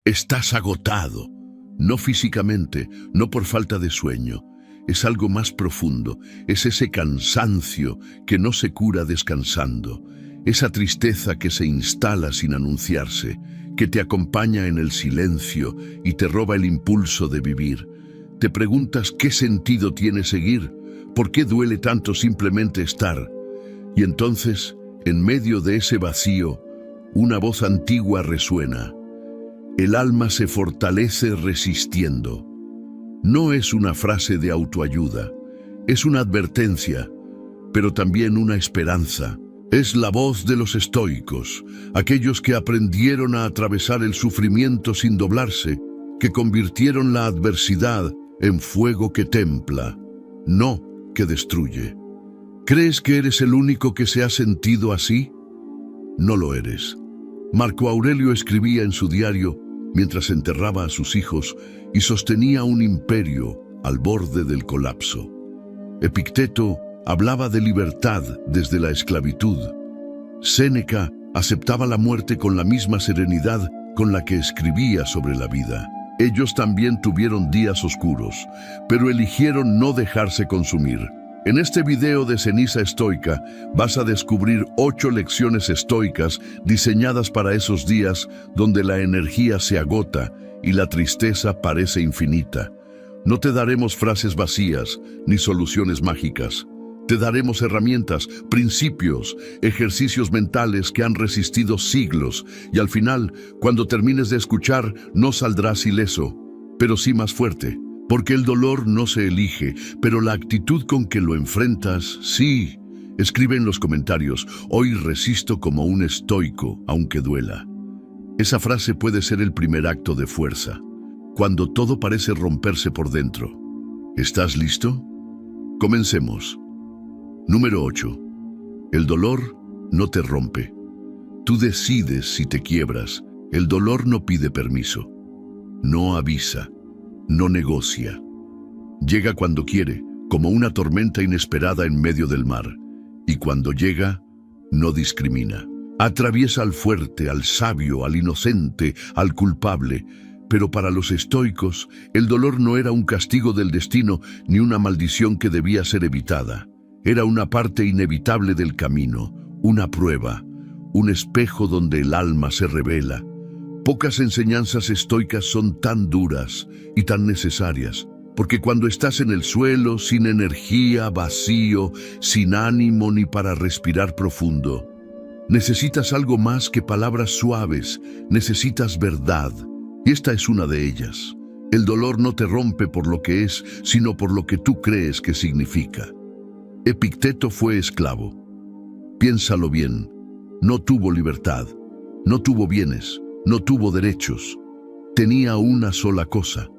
Estás agotado, no físicamente, no por falta de sueño. Es algo más profundo, es ese cansancio que no se cura descansando, esa tristeza que se instala sin anunciarse, que te acompaña en el silencio y te roba el impulso de vivir. Te preguntas qué sentido tiene seguir, por qué duele tanto simplemente estar. Y entonces, en medio de ese vacío, una voz antigua resuena. El alma se fortalece resistiendo. No es una frase de autoayuda, es una advertencia, pero también una esperanza. Es la voz de los estoicos, aquellos que aprendieron a atravesar el sufrimiento sin doblarse, que convirtieron la adversidad en fuego que templa, no que destruye. ¿Crees que eres el único que se ha sentido así? No lo eres. Marco Aurelio escribía en su diario mientras enterraba a sus hijos y sostenía un imperio al borde del colapso. Epicteto hablaba de libertad desde la esclavitud. Séneca aceptaba la muerte con la misma serenidad con la que escribía sobre la vida. Ellos también tuvieron días oscuros, pero eligieron no dejarse consumir. En este video de Ceniza Estoica vas a descubrir 8 lecciones estoicas diseñadas para esos días donde la energía se agota y la tristeza parece infinita. No te daremos frases vacías ni soluciones mágicas. Te daremos herramientas, principios, ejercicios mentales que han resistido siglos y al final, cuando termines de escuchar, no saldrás ileso, pero sí más fuerte. Porque el dolor no se elige, pero la actitud con que lo enfrentas, sí. Escribe en los comentarios, hoy resisto como un estoico, aunque duela. Esa frase puede ser el primer acto de fuerza, cuando todo parece romperse por dentro. ¿Estás listo? Comencemos. Número 8. El dolor no te rompe. Tú decides si te quiebras. El dolor no pide permiso. No avisa. No negocia. Llega cuando quiere, como una tormenta inesperada en medio del mar. Y cuando llega, no discrimina. Atraviesa al fuerte, al sabio, al inocente, al culpable. Pero para los estoicos, el dolor no era un castigo del destino ni una maldición que debía ser evitada. Era una parte inevitable del camino, una prueba, un espejo donde el alma se revela. Pocas enseñanzas estoicas son tan duras y tan necesarias, porque cuando estás en el suelo, sin energía, vacío, sin ánimo ni para respirar profundo, necesitas algo más que palabras suaves, necesitas verdad, y esta es una de ellas. El dolor no te rompe por lo que es, sino por lo que tú crees que significa. Epicteto fue esclavo. Piénsalo bien, no tuvo libertad, no tuvo bienes, no tuvo derechos. Tenía una sola cosa,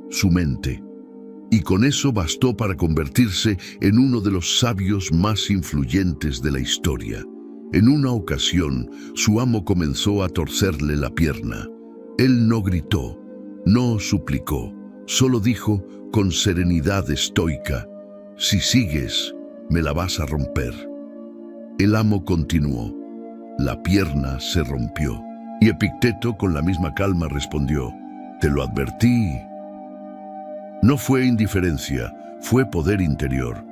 su mente. Y con eso bastó para convertirse en uno de los sabios más influyentes de la historia. En una ocasión, su amo comenzó a torcerle la pierna. Él no gritó, no suplicó, solo dijo con serenidad estoica, «Si sigues, me la vas a romper». El amo continuó. La pierna se rompió. Y Epicteto con la misma calma respondió, «Te lo advertí». No fue indiferencia, fue poder interior.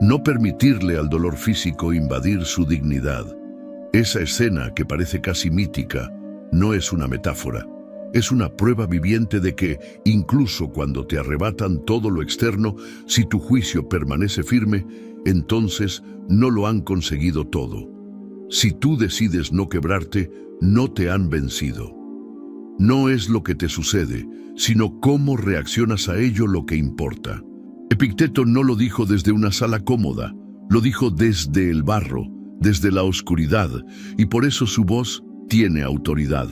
No permitirle al dolor físico invadir su dignidad. Esa escena que parece casi mítica no es una metáfora. Es una prueba viviente de que, incluso cuando te arrebatan todo lo externo, si tu juicio permanece firme, entonces no lo han conseguido todo. Si tú decides no quebrarte, no te han vencido. No es lo que te sucede, sino cómo reaccionas a ello lo que importa. Epicteto no lo dijo desde una sala cómoda, lo dijo desde el barro, desde la oscuridad, y por eso su voz tiene autoridad.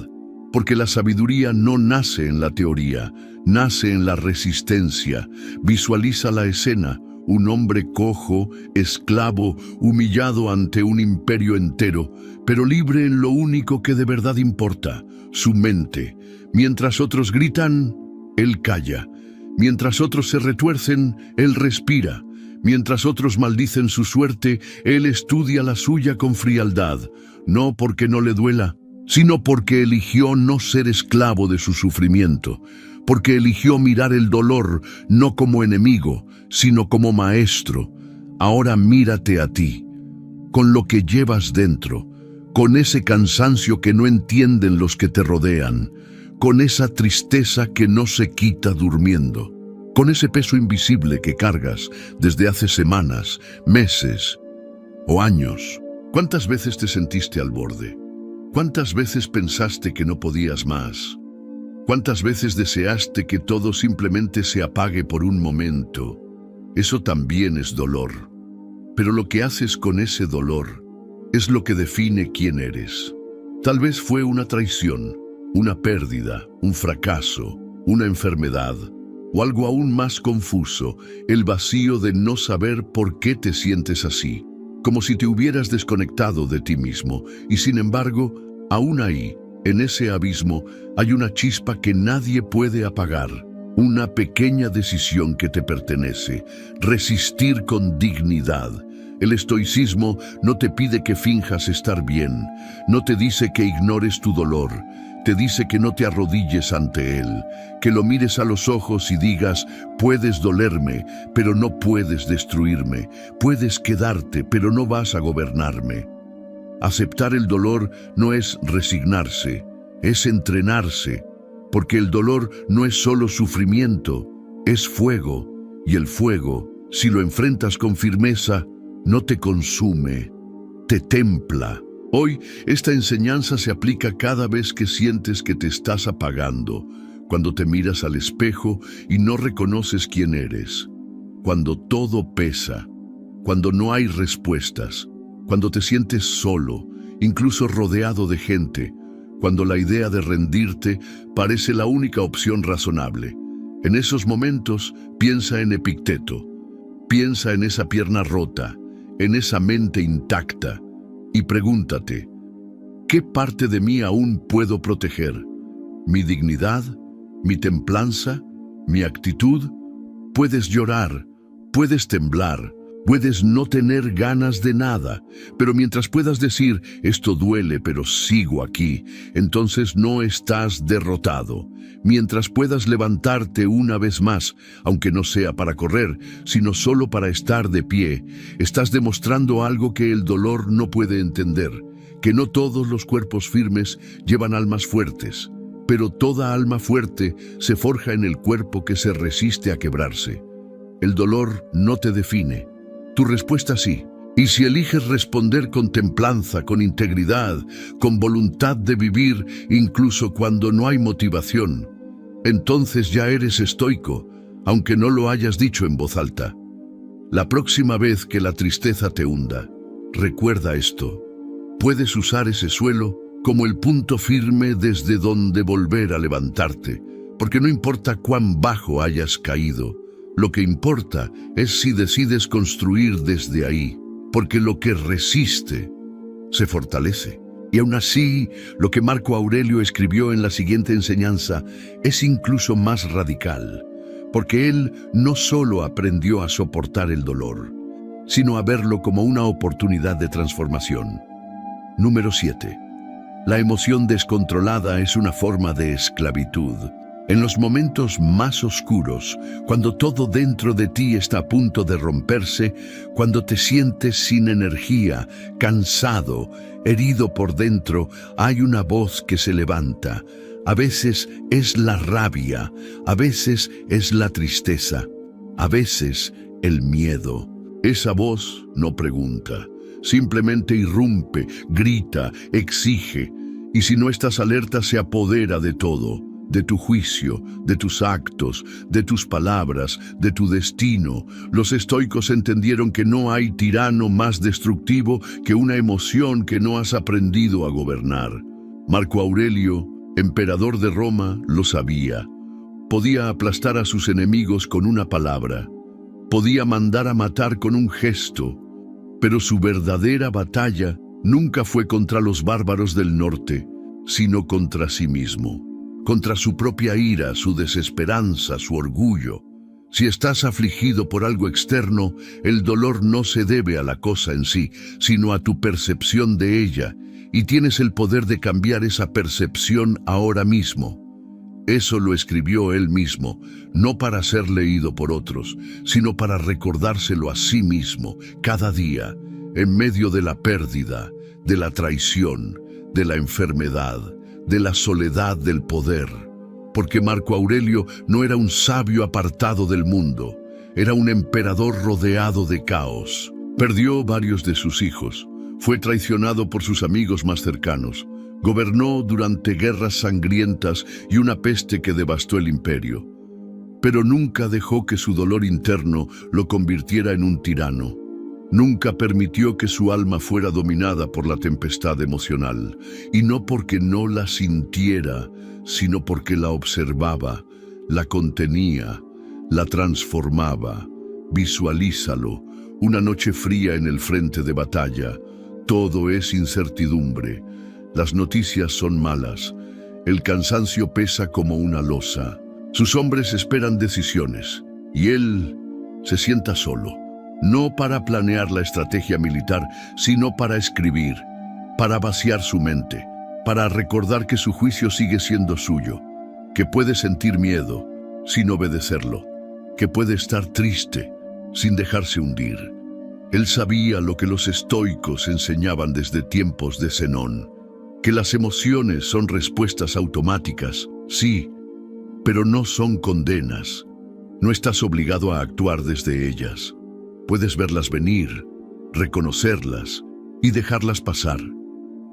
Porque la sabiduría no nace en la teoría, nace en la resistencia. Visualiza la escena, un hombre cojo, esclavo, humillado ante un imperio entero, pero libre en lo único que de verdad importa, su mente. Mientras otros gritan, él calla. Mientras otros se retuercen, él respira. Mientras otros maldicen su suerte, él estudia la suya con frialdad. No porque no le duela, sino porque eligió no ser esclavo de su sufrimiento, porque eligió mirar el dolor no como enemigo, sino como maestro. Ahora mírate a ti, con lo que llevas dentro, con ese cansancio que no entienden los que te rodean, con esa tristeza que no se quita durmiendo, con ese peso invisible que cargas desde hace semanas, meses o años. ¿Cuántas veces te sentiste al borde? ¿Cuántas veces pensaste que no podías más? ¿Cuántas veces deseaste que todo simplemente se apague por un momento? Eso también es dolor. Pero lo que haces con ese dolor es lo que define quién eres. Tal vez fue una traición, una pérdida, un fracaso, una enfermedad, o algo aún más confuso, el vacío de no saber por qué te sientes así, como si te hubieras desconectado de ti mismo, y sin embargo, aún ahí, en ese abismo, hay una chispa que nadie puede apagar, una pequeña decisión que te pertenece, resistir con dignidad. El estoicismo no te pide que finjas estar bien, no te dice que ignores tu dolor, te dice que no te arrodilles ante él, que lo mires a los ojos y digas, puedes dolerme, pero no puedes destruirme, puedes quedarte, pero no vas a gobernarme. Aceptar el dolor no es resignarse, es entrenarse, porque el dolor no es solo sufrimiento, es fuego, y el fuego, si lo enfrentas con firmeza, no te consume, te templa. Hoy, esta enseñanza se aplica cada vez que sientes que te estás apagando, cuando te miras al espejo y no reconoces quién eres, cuando todo pesa, cuando no hay respuestas, cuando te sientes solo, incluso rodeado de gente, cuando la idea de rendirte parece la única opción razonable. En esos momentos, piensa en Epicteto, piensa en esa pierna rota, en esa mente intacta, y pregúntate, ¿qué parte de mí aún puedo proteger? ¿Mi dignidad? ¿Mi templanza? ¿Mi actitud? Puedes llorar, puedes temblar, puedes no tener ganas de nada, pero mientras puedas decir, esto duele, pero sigo aquí, entonces no estás derrotado. Mientras puedas levantarte una vez más, aunque no sea para correr, sino solo para estar de pie, estás demostrando algo que el dolor no puede entender, que no todos los cuerpos firmes llevan almas fuertes, pero toda alma fuerte se forja en el cuerpo que se resiste a quebrarse. El dolor no te define, tu respuesta sí. Y si eliges responder con templanza, con integridad, con voluntad de vivir, incluso cuando no hay motivación, entonces ya eres estoico, aunque no lo hayas dicho en voz alta. La próxima vez que la tristeza te hunda, recuerda esto. Puedes usar ese suelo como el punto firme desde donde volver a levantarte, porque no importa cuán bajo hayas caído, lo que importa es si decides construir desde ahí, porque lo que resiste se fortalece. Y aún así, lo que Marco Aurelio escribió en la siguiente enseñanza es incluso más radical, porque él no solo aprendió a soportar el dolor, sino a verlo como una oportunidad de transformación. Número 7. La emoción descontrolada es una forma de esclavitud. En los momentos más oscuros, cuando todo dentro de ti está a punto de romperse, cuando te sientes sin energía, cansado, herido por dentro, hay una voz que se levanta. A veces es la rabia, a veces es la tristeza, a veces el miedo. Esa voz no pregunta, simplemente irrumpe, grita, exige, y si no estás alerta se apodera de todo. De tu juicio, de tus actos, de tus palabras, de tu destino. Los estoicos entendieron que no hay tirano más destructivo que una emoción que no has aprendido a gobernar. Marco Aurelio, emperador de Roma, lo sabía. Podía aplastar a sus enemigos con una palabra. Podía mandar a matar con un gesto. Pero su verdadera batalla nunca fue contra los bárbaros del norte, sino contra sí mismo. Contra su propia ira, su desesperanza, su orgullo. Si estás afligido por algo externo, el dolor no se debe a la cosa en sí, sino a tu percepción de ella. y tienes el poder de cambiar esa percepción ahora mismo. Eso lo escribió él mismo, no para ser leído por otros, sino para recordárselo a sí mismo cada día, en medio de la pérdida, de la traición, de la enfermedad, de la soledad del poder. Porque Marco Aurelio no era un sabio apartado del mundo, era un emperador rodeado de caos. Perdió varios de sus hijos, fue traicionado por sus amigos más cercanos, gobernó durante guerras sangrientas y una peste que devastó el imperio. Pero nunca dejó que su dolor interno lo convirtiera en un tirano. Nunca permitió que su alma fuera dominada por la tempestad emocional, y no porque no la sintiera, sino porque la observaba, la contenía, la transformaba. Visualízalo, una noche fría en el frente de batalla. Todo es incertidumbre. Las noticias son malas. El cansancio pesa como una losa. Sus hombres esperan decisiones, y él se sienta solo. No para planear la estrategia militar, sino para escribir, para vaciar su mente, para recordar que su juicio sigue siendo suyo, que puede sentir miedo sin obedecerlo, que puede estar triste sin dejarse hundir. Él sabía lo que los estoicos enseñaban desde tiempos de Zenón, que las emociones son respuestas automáticas, sí, pero no son condenas. No estás obligado a actuar desde ellas. Puedes verlas venir, reconocerlas y dejarlas pasar.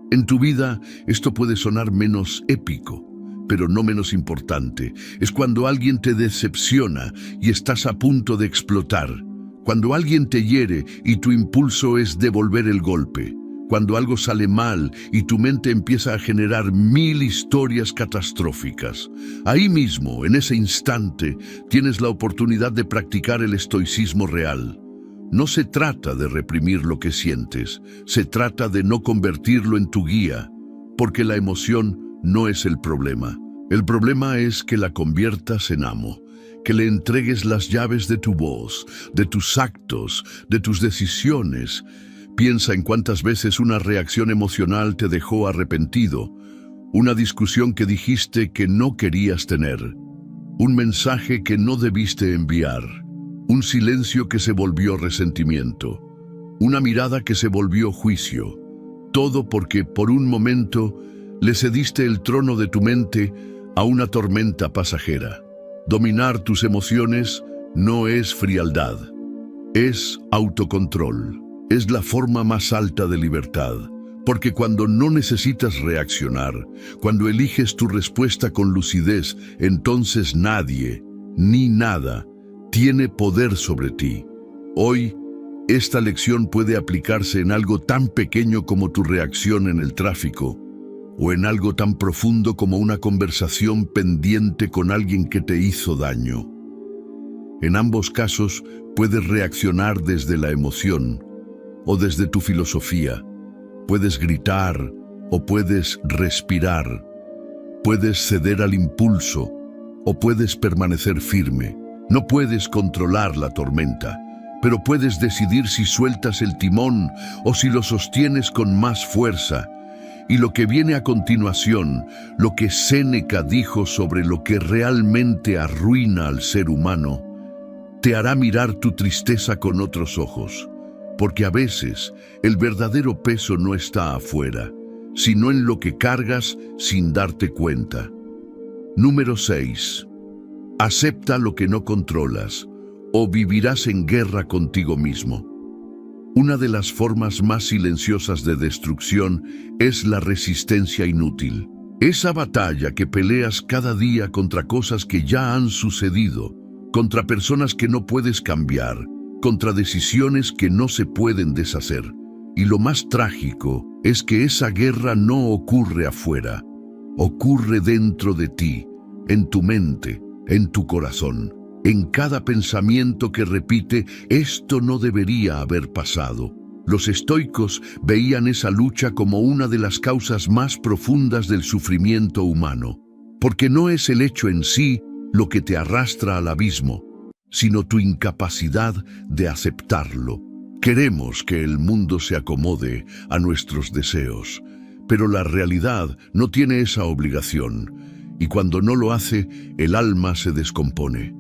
En tu vida esto puede sonar menos épico, pero no menos importante. Es cuando alguien te decepciona y estás a punto de explotar. Cuando alguien te hiere y tu impulso es devolver el golpe. Cuando algo sale mal y tu mente empieza a generar 1000 historias catastróficas. Ahí mismo, en ese instante, tienes la oportunidad de practicar el estoicismo real. No se trata de reprimir lo que sientes, se trata de no convertirlo en tu guía, porque la emoción no es el problema. El problema es que la conviertas en amo, que le entregues las llaves de tu voz, de tus actos, de tus decisiones. Piensa en cuántas veces una reacción emocional te dejó arrepentido, una discusión que dijiste que no querías tener, un mensaje que no debiste enviar, un silencio que se volvió resentimiento, una mirada que se volvió juicio. Todo porque por un momento le cediste el trono de tu mente a una tormenta pasajera. Dominar tus emociones no es frialdad, es autocontrol. Es la forma más alta de libertad, porque cuando no necesitas reaccionar, cuando eliges tu respuesta con lucidez, entonces nadie, ni nada, tiene poder sobre ti. Hoy, esta lección puede aplicarse en algo tan pequeño como tu reacción en el tráfico, o en algo tan profundo como una conversación pendiente con alguien que te hizo daño. En ambos casos, puedes reaccionar desde la emoción, o desde tu filosofía. Puedes gritar o puedes respirar. Puedes ceder al impulso o puedes permanecer firme. No puedes controlar la tormenta, pero puedes decidir si sueltas el timón o si lo sostienes con más fuerza. Y lo que viene a continuación, lo que Séneca dijo sobre lo que realmente arruina al ser humano, te hará mirar tu tristeza con otros ojos. Porque a veces el verdadero peso no está afuera, sino en lo que cargas sin darte cuenta. Número 6. Acepta lo que no controlas, o vivirás en guerra contigo mismo. Una de las formas más silenciosas de destrucción es la resistencia inútil. Esa batalla que peleas cada día contra cosas que ya han sucedido, contra personas que no puedes cambiar, contra decisiones que no se pueden deshacer. Y lo más trágico es que esa guerra no ocurre afuera, ocurre dentro de ti, en tu mente, en tu corazón, en cada pensamiento que repite, esto no debería haber pasado. Los estoicos veían esa lucha como una de las causas más profundas del sufrimiento humano, porque no es el hecho en sí lo que te arrastra al abismo, sino tu incapacidad de aceptarlo. Queremos que el mundo se acomode a nuestros deseos, Pero la realidad no tiene esa obligación, y cuando no lo hace, el alma se descompone.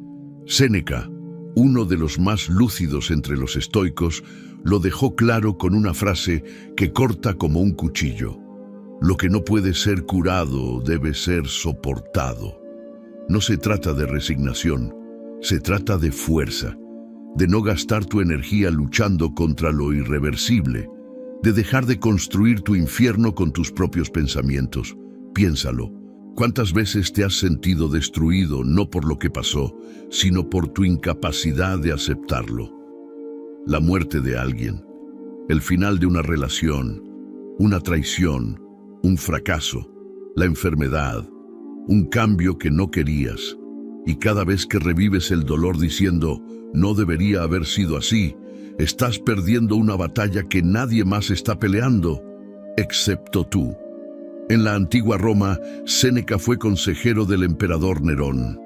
Séneca, uno de los más lúcidos entre los estoicos, lo dejó claro con una frase que corta como un cuchillo. Lo que no puede ser curado debe ser soportado. No se trata de resignación, se trata de fuerza, de no gastar tu energía luchando contra lo irreversible, de dejar de construir tu infierno con tus propios pensamientos. Piénsalo. ¿Cuántas veces te has sentido destruido no por lo que pasó, sino por tu incapacidad de aceptarlo? La muerte de alguien, el final de una relación, una traición, un fracaso, la enfermedad, un cambio que no querías. Y cada vez que revives el dolor diciendo, no debería haber sido así, estás perdiendo una batalla que nadie más está peleando, excepto tú. En la antigua Roma, Séneca fue consejero del emperador Nerón,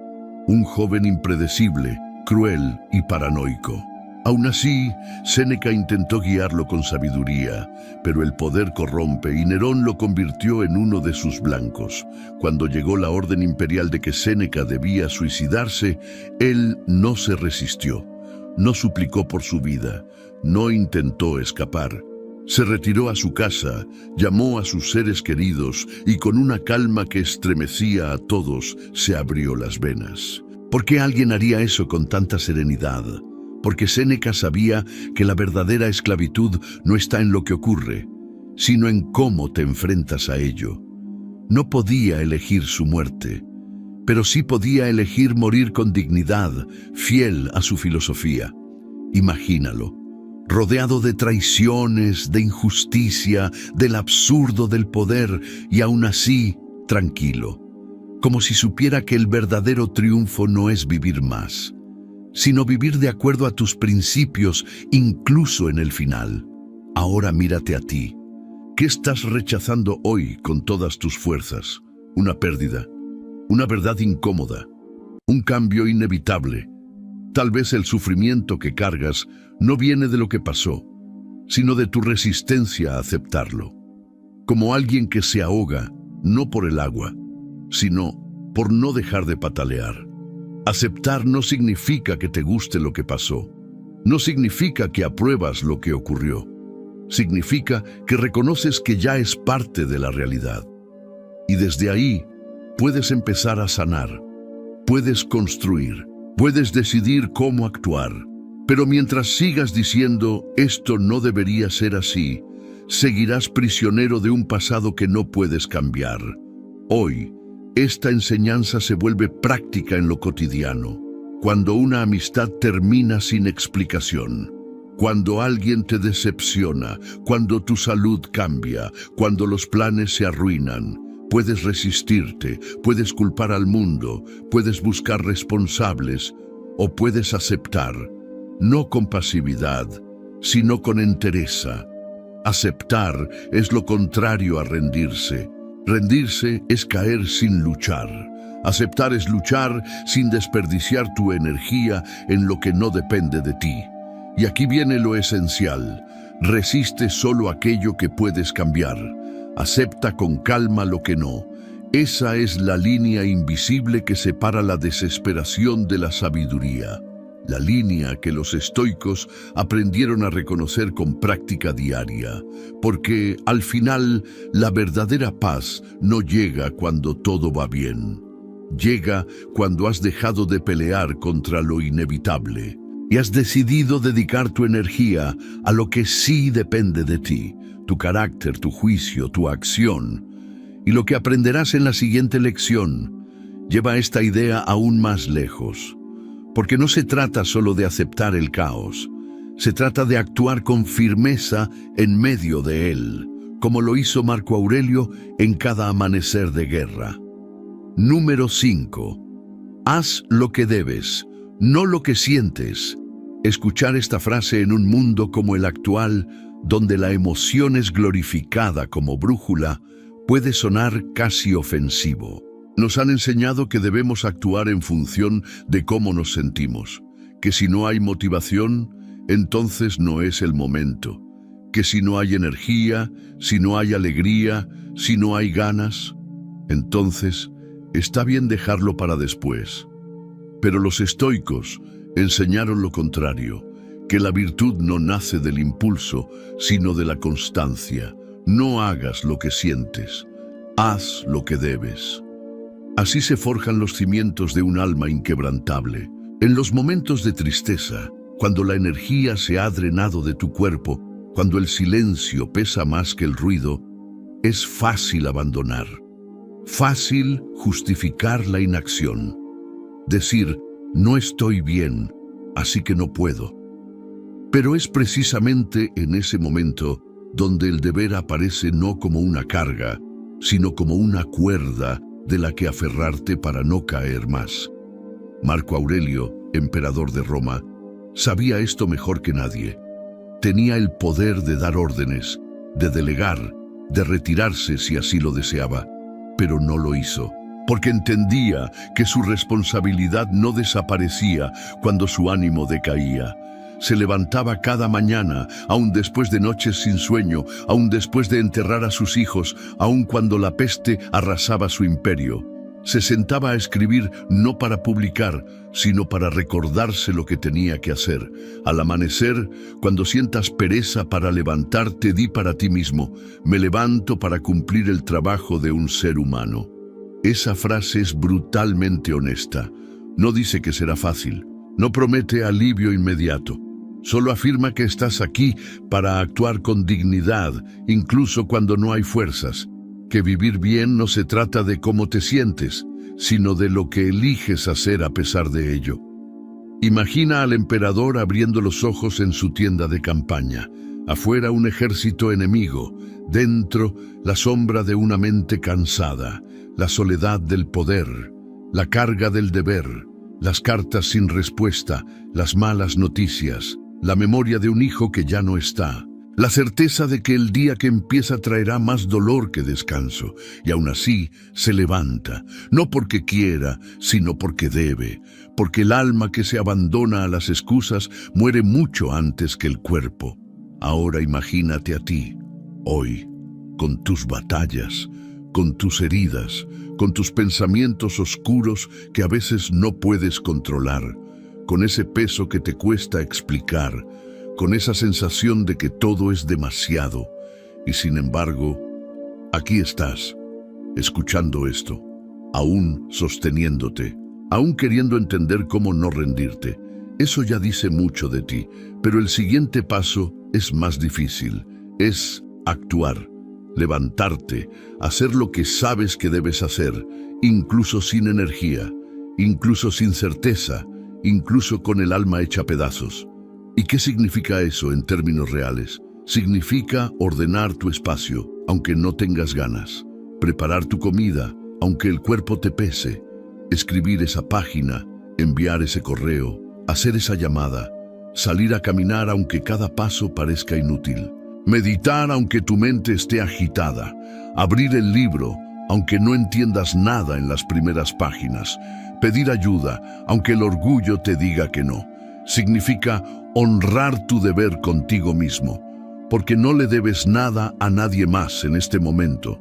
un joven impredecible, cruel y paranoico. Aún así, Séneca intentó guiarlo con sabiduría, pero el poder corrompe y Nerón lo convirtió en uno de sus blancos. Cuando llegó la orden imperial de que Séneca debía suicidarse, él no se resistió. No suplicó por su vida, no intentó escapar. Se retiró a su casa, llamó a sus seres queridos y con una calma que estremecía a todos, se abrió las venas. ¿Por qué alguien haría eso con tanta serenidad? Porque Séneca sabía que la verdadera esclavitud no está en lo que ocurre, sino en cómo te enfrentas a ello. No podía elegir su muerte, pero sí podía elegir morir con dignidad, fiel a su filosofía. Imagínalo, rodeado de traiciones, de injusticia, del absurdo del poder, y aún así, tranquilo, como si supiera que el verdadero triunfo no es vivir más, sino vivir de acuerdo a tus principios, incluso en el final. Ahora mírate a ti. ¿Qué estás rechazando hoy con todas tus fuerzas? Una pérdida, una verdad incómoda, un cambio inevitable. Tal vez el sufrimiento que cargas no viene de lo que pasó, sino de tu resistencia a aceptarlo. Como alguien que se ahoga, no por el agua, sino por no dejar de patalear. Aceptar no significa que te guste lo que pasó. No significa que apruebas lo que ocurrió. Significa que reconoces que ya es parte de la realidad. Y desde ahí, puedes empezar a sanar. Puedes construir. Puedes decidir cómo actuar. Pero mientras sigas diciendo, esto no debería ser así, seguirás prisionero de un pasado que no puedes cambiar. Hoy, esta enseñanza se vuelve práctica en lo cotidiano. Cuando una amistad termina sin explicación, cuando alguien te decepciona, cuando tu salud cambia, cuando los planes se arruinan, puedes resistirte, puedes culpar al mundo, puedes buscar responsables o puedes aceptar, no con pasividad, sino con entereza. Aceptar es lo contrario a rendirse. Rendirse es caer sin luchar. Aceptar es luchar sin desperdiciar tu energía en lo que no depende de ti. Y aquí viene lo esencial. Resiste solo aquello que puedes cambiar. Acepta con calma lo que no. Esa es la línea invisible que separa la desesperación de la sabiduría. La línea que los estoicos aprendieron a reconocer con práctica diaria, porque al final la verdadera paz no llega cuando todo va bien. Llega cuando has dejado de pelear contra lo inevitable y has decidido dedicar tu energía a lo que sí depende de ti, tu carácter, tu juicio, tu acción. Y lo que aprenderás en la siguiente lección lleva esta idea aún más lejos. Porque no se trata solo de aceptar el caos, se trata de actuar con firmeza en medio de él, como lo hizo Marco Aurelio en cada amanecer de guerra. Número 5. Haz lo que debes, no lo que sientes. Escuchar esta frase en un mundo como el actual, donde la emoción es glorificada como brújula, puede sonar casi ofensivo. Nos han enseñado que debemos actuar en función de cómo nos sentimos, que si no hay motivación, entonces no es el momento, que si no hay energía, si no hay alegría, si no hay ganas, entonces está bien dejarlo para después. Pero los estoicos enseñaron lo contrario, que la virtud no nace del impulso, sino de la constancia. No hagas lo que sientes, haz lo que debes. Así se forjan los cimientos de un alma inquebrantable. En los momentos de tristeza, cuando la energía se ha drenado de tu cuerpo, cuando el silencio pesa más que el ruido, es fácil abandonar. Fácil justificar la inacción. Decir, no estoy bien, así que no puedo. Pero es precisamente en ese momento donde el deber aparece no como una carga, sino como una cuerda de la que aferrarte para no caer más. Marco Aurelio, emperador de Roma, sabía esto mejor que nadie. Tenía el poder de dar órdenes, de delegar, de retirarse si así lo deseaba, pero no lo hizo, porque entendía que su responsabilidad no desaparecía cuando su ánimo decaía. Se levantaba cada mañana, aun después de noches sin sueño, aun después de enterrar a sus hijos, aun cuando la peste arrasaba su imperio. Se sentaba a escribir no para publicar, sino para recordarse lo que tenía que hacer. Al amanecer, cuando sientas pereza para levantarte, di para ti mismo, me levanto para cumplir el trabajo de un ser humano. Esa frase es brutalmente honesta. No dice que será fácil, no promete alivio inmediato. Solo afirma que estás aquí para actuar con dignidad, incluso cuando no hay fuerzas. Que vivir bien no se trata de cómo te sientes, sino de lo que eliges hacer a pesar de ello. Imagina al emperador abriendo los ojos en su tienda de campaña. Afuera un ejército enemigo, dentro la sombra de una mente cansada, la soledad del poder, la carga del deber, las cartas sin respuesta, las malas noticias, la memoria de un hijo que ya no está, la certeza de que el día que empieza traerá más dolor que descanso, y aún así se levanta, no porque quiera, sino porque debe, porque el alma que se abandona a las excusas muere mucho antes que el cuerpo. Ahora imagínate a ti, hoy, con tus batallas, con tus heridas, con tus pensamientos oscuros que a veces no puedes controlar, con ese peso que te cuesta explicar, con esa sensación de que todo es demasiado, y sin embargo, aquí estás, escuchando esto, aún sosteniéndote, aún queriendo entender cómo no rendirte. Eso ya dice mucho de ti, pero el siguiente paso es más difícil, es actuar, levantarte, hacer lo que sabes que debes hacer, incluso sin energía, incluso sin certeza, incluso con el alma hecha pedazos. ¿Y qué significa eso en términos reales? Significa ordenar tu espacio, aunque no tengas ganas, preparar tu comida, aunque el cuerpo te pese, escribir esa página, enviar ese correo, hacer esa llamada, salir a caminar aunque cada paso parezca inútil, meditar aunque tu mente esté agitada, abrir el libro aunque no entiendas nada en las primeras páginas, pedir ayuda aunque el orgullo te diga que no. Significa honrar tu deber contigo mismo, porque no le debes nada a nadie más en este momento,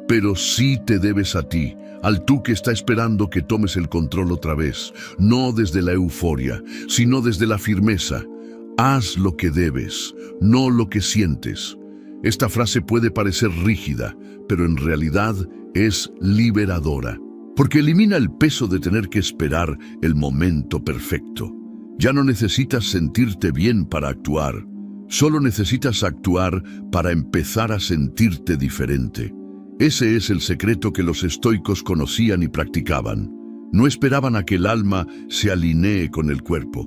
pero sí te debes a ti, al tú que está esperando que tomes el control otra vez, no desde la euforia, sino desde la firmeza. Haz lo que debes, no lo que sientes. Esta frase puede parecer rígida, pero en realidad es liberadora, porque elimina el peso de tener que esperar el momento perfecto. Ya no necesitas sentirte bien para actuar, solo necesitas actuar para empezar a sentirte diferente. Ese es el secreto que los estoicos conocían y practicaban. No esperaban a que el alma se alinee con el cuerpo.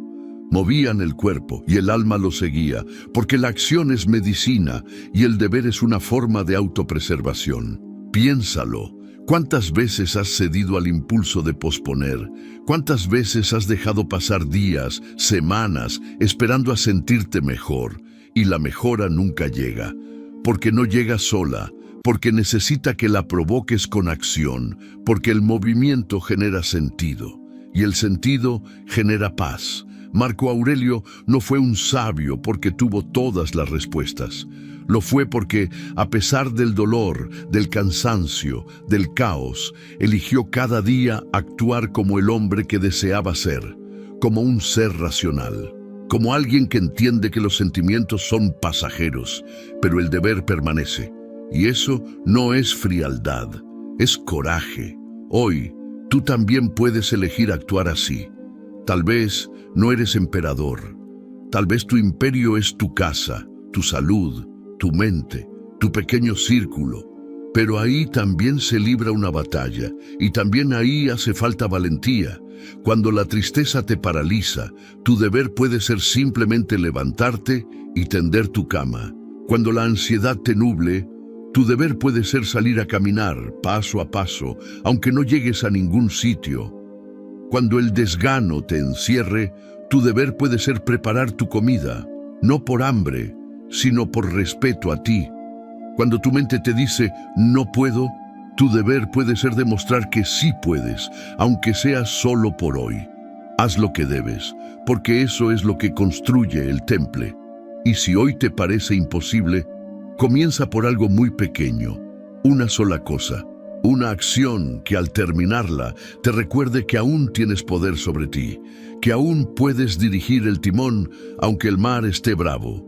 Movían el cuerpo y el alma lo seguía, porque la acción es medicina y el deber es una forma de autopreservación. Piénsalo. ¿Cuántas veces has cedido al impulso de posponer? ¿Cuántas veces has dejado pasar días, semanas, esperando a sentirte mejor? Y la mejora nunca llega, porque no llega sola, porque necesita que la provoques con acción, porque el movimiento genera sentido, y el sentido genera paz. Marco Aurelio no fue un sabio porque tuvo todas las respuestas. Lo fue porque, a pesar del dolor, del cansancio, del caos, eligió cada día actuar como el hombre que deseaba ser, como un ser racional, como alguien que entiende que los sentimientos son pasajeros, pero el deber permanece. Y eso no es frialdad, es coraje. Hoy, tú también puedes elegir actuar así. Tal vez no eres emperador. Tal vez tu imperio es tu casa, tu salud, tu mente, tu pequeño círculo. Pero ahí también se libra una batalla, y también ahí hace falta valentía. Cuando la tristeza te paraliza, tu deber puede ser simplemente levantarte y tender tu cama. Cuando la ansiedad te nuble, tu deber puede ser salir a caminar, paso a paso, aunque no llegues a ningún sitio. Cuando el desgano te encierre, tu deber puede ser preparar tu comida, no por hambre, sino por respeto a ti. Cuando tu mente te dice, no puedo, tu deber puede ser demostrar que sí puedes, aunque sea solo por hoy. Haz lo que debes, porque eso es lo que construye el temple. Y si hoy te parece imposible, comienza por algo muy pequeño, una sola cosa, una acción que al terminarla te recuerde que aún tienes poder sobre ti, que aún puedes dirigir el timón aunque el mar esté bravo.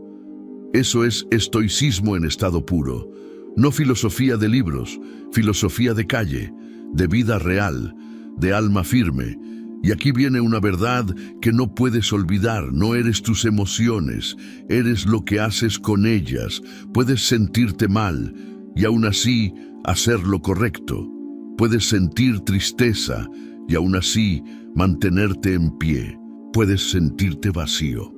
Eso es estoicismo en estado puro, no filosofía de libros, filosofía de calle, de vida real, de alma firme. Y aquí viene una verdad que no puedes olvidar: no eres tus emociones, eres lo que haces con ellas. Puedes sentirte mal y aún así hacer lo correcto. Puedes sentir tristeza y aún así mantenerte en pie. Puedes sentirte vacío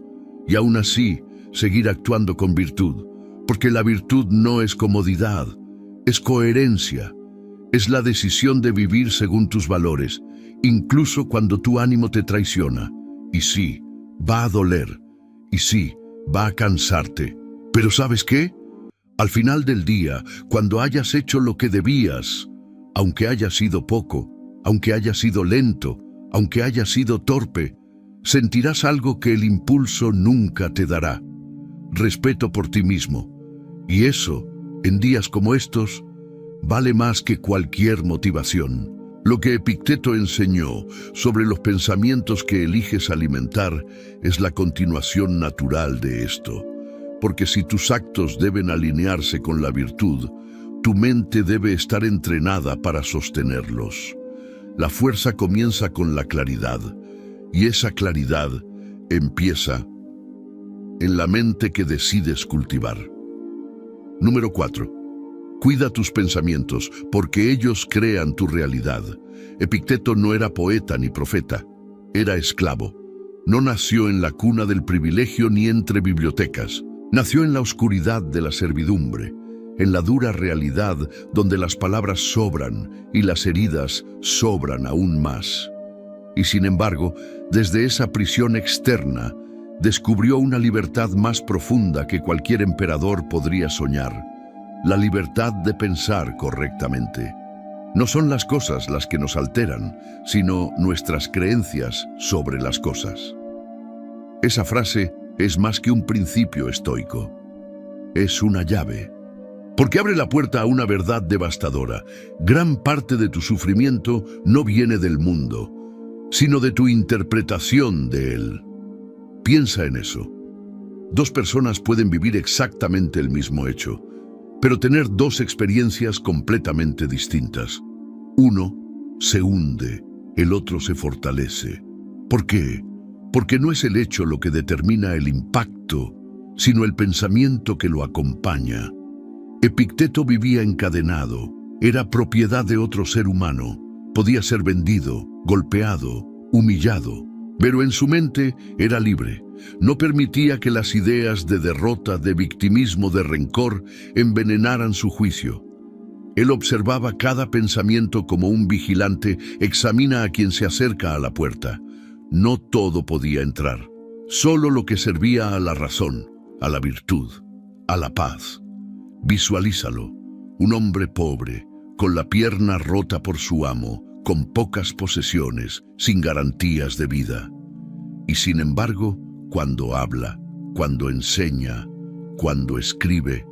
y aún así seguir actuando con virtud, porque la virtud no es comodidad, es coherencia, es la decisión de vivir según tus valores, incluso cuando tu ánimo te traiciona. Y sí, va a doler, y sí, va a cansarte, pero ¿sabes qué? Al final del día, cuando hayas hecho lo que debías, aunque haya sido poco, aunque haya sido lento, aunque haya sido torpe, sentirás algo que el impulso nunca te dará: respeto por ti mismo. Y eso, en días como estos, vale más que cualquier motivación. Lo que Epicteto enseñó sobre los pensamientos que eliges alimentar es la continuación natural de esto. Porque si tus actos deben alinearse con la virtud, tu mente debe estar entrenada para sostenerlos. La fuerza comienza con la claridad, y esa claridad empieza en la mente que decides cultivar. Número 4. Cuida tus pensamientos, porque ellos crean tu realidad. Epicteto no era poeta ni profeta, era esclavo. No nació en la cuna del privilegio ni entre bibliotecas. Nació en la oscuridad de la servidumbre, en la dura realidad donde las palabras sobran y las heridas sobran aún más. Y sin embargo, desde esa prisión externa, descubrió una libertad más profunda que cualquier emperador podría soñar: la libertad de pensar correctamente. No son las cosas las que nos alteran, sino nuestras creencias sobre las cosas. Esa frase es más que un principio estoico. Es una llave, porque abre la puerta a una verdad devastadora. Gran parte de tu sufrimiento no viene del mundo, sino de tu interpretación de él. Piensa en eso. Dos personas pueden vivir exactamente el mismo hecho, pero tener dos experiencias completamente distintas. Uno se hunde, el otro se fortalece. ¿Por qué? Porque no es el hecho lo que determina el impacto, sino el pensamiento que lo acompaña. Epicteto vivía encadenado, era propiedad de otro ser humano, podía ser vendido, golpeado, humillado, pero en su mente era libre. No permitía que las ideas de derrota, de victimismo, de rencor envenenaran su juicio. Él observaba cada pensamiento como un vigilante examina a quien se acerca a la puerta. No todo podía entrar, solo lo que servía a la razón, a la virtud, a la paz. Visualízalo: un hombre pobre, con la pierna rota por su amo, con pocas posesiones, sin garantías de vida. Y sin embargo, cuando habla, cuando enseña, cuando escribe,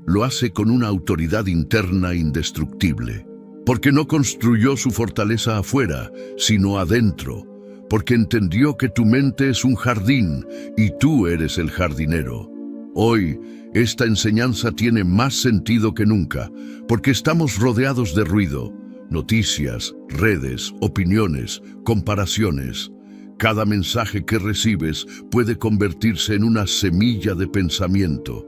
lo hace con una autoridad interna indestructible, porque no construyó su fortaleza afuera, sino adentro, porque entendió que tu mente es un jardín y tú eres el jardinero. Hoy, esta enseñanza tiene más sentido que nunca, porque estamos rodeados de ruido, noticias, redes, opiniones, comparaciones. Cada mensaje que recibes puede convertirse en una semilla de pensamiento.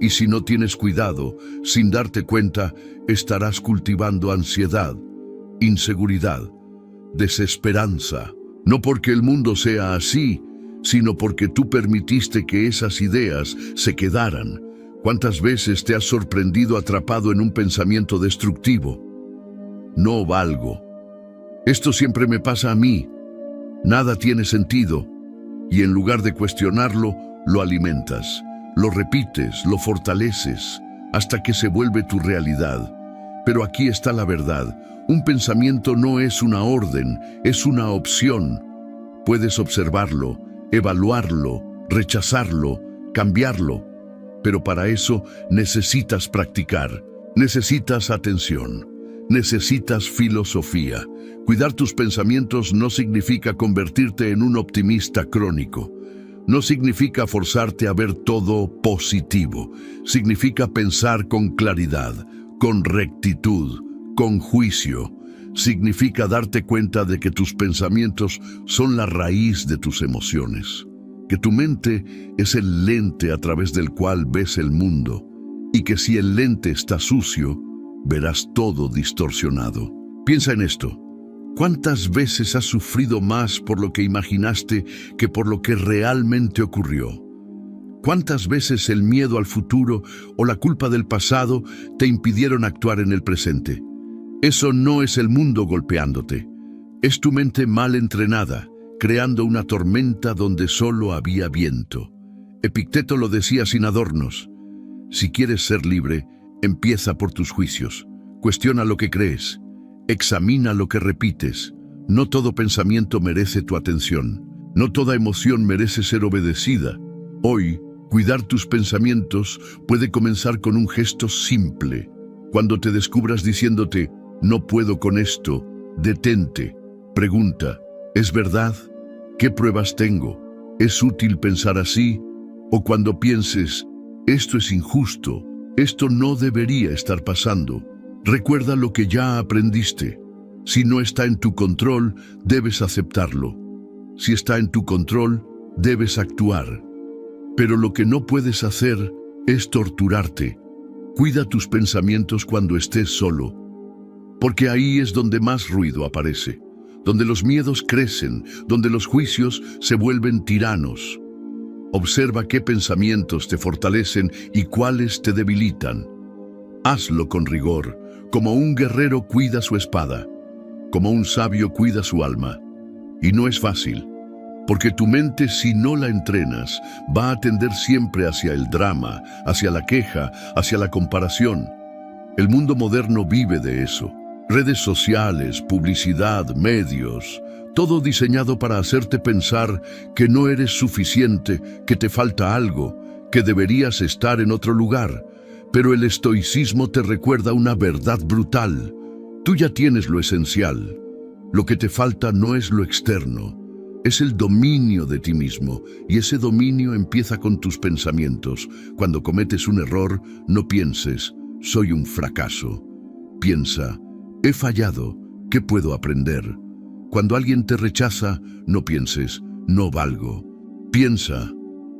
Y si no tienes cuidado, sin darte cuenta, estarás cultivando ansiedad, inseguridad, desesperanza. No porque el mundo sea así, sino porque tú permitiste que esas ideas se quedaran. ¿Cuántas veces te has sorprendido atrapado en un pensamiento destructivo? No valgo. Esto siempre me pasa a mí. Nada tiene sentido. Y en lugar de cuestionarlo, lo alimentas, lo repites, lo fortaleces, hasta que se vuelve tu realidad. Pero aquí está la verdad. Un pensamiento no es una orden, es una opción. Puedes observarlo, evaluarlo, rechazarlo, cambiarlo. Pero para eso necesitas practicar, necesitas atención, necesitas filosofía. Cuidar tus pensamientos no significa convertirte en un optimista crónico. No significa forzarte a ver todo positivo. Significa pensar con claridad, con rectitud, con juicio. Significa darte cuenta de que tus pensamientos son la raíz de tus emociones, que tu mente es el lente a través del cual ves el mundo, y que si el lente está sucio, verás todo distorsionado. Piensa en esto. ¿Cuántas veces has sufrido más por lo que imaginaste que por lo que realmente ocurrió? ¿Cuántas veces el miedo al futuro o la culpa del pasado te impidieron actuar en el presente? Eso no es el mundo golpeándote. Es tu mente mal entrenada, creando una tormenta donde solo había viento. Epicteto lo decía sin adornos. Si quieres ser libre, empieza por tus juicios. Cuestiona lo que crees. Examina lo que repites. No todo pensamiento merece tu atención. No toda emoción merece ser obedecida. Hoy, cuidar tus pensamientos puede comenzar con un gesto simple. Cuando te descubras diciéndote, no puedo con esto, detente. Pregunta, ¿es verdad? ¿Qué pruebas tengo? ¿Es útil pensar así? O cuando pienses, esto es injusto, esto no debería estar pasando. Recuerda lo que ya aprendiste. Si no está en tu control, debes aceptarlo. Si está en tu control, debes actuar. Pero lo que no puedes hacer es torturarte. Cuida tus pensamientos cuando estés solo, porque ahí es donde más ruido aparece, donde los miedos crecen, donde los juicios se vuelven tiranos. Observa qué pensamientos te fortalecen y cuáles te debilitan. Hazlo con rigor, como un guerrero cuida su espada, como un sabio cuida su alma. Y no es fácil, porque tu mente, si no la entrenas, va a tender siempre hacia el drama, hacia la queja, hacia la comparación. El mundo moderno vive de eso. Redes sociales, publicidad, medios, todo diseñado para hacerte pensar que no eres suficiente, que te falta algo, que deberías estar en otro lugar. Pero el estoicismo te recuerda una verdad brutal. Tú ya tienes lo esencial. Lo que te falta no es lo externo, es el dominio de ti mismo, y ese dominio empieza con tus pensamientos. Cuando cometes un error, no pienses, soy un fracaso. Piensa, he fallado, ¿qué puedo aprender? Cuando alguien te rechaza, no pienses, no valgo. Piensa,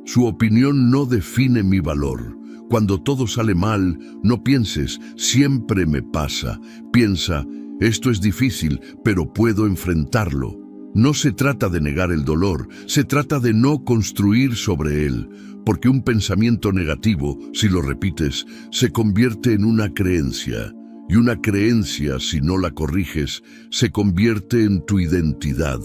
su opinión no define mi valor. Cuando todo sale mal, no pienses, siempre me pasa. Piensa, esto es difícil, pero puedo enfrentarlo. No se trata de negar el dolor, se trata de no construir sobre él, porque un pensamiento negativo, si lo repites, se convierte en una creencia. Y una creencia, si no la corriges, se convierte en tu identidad.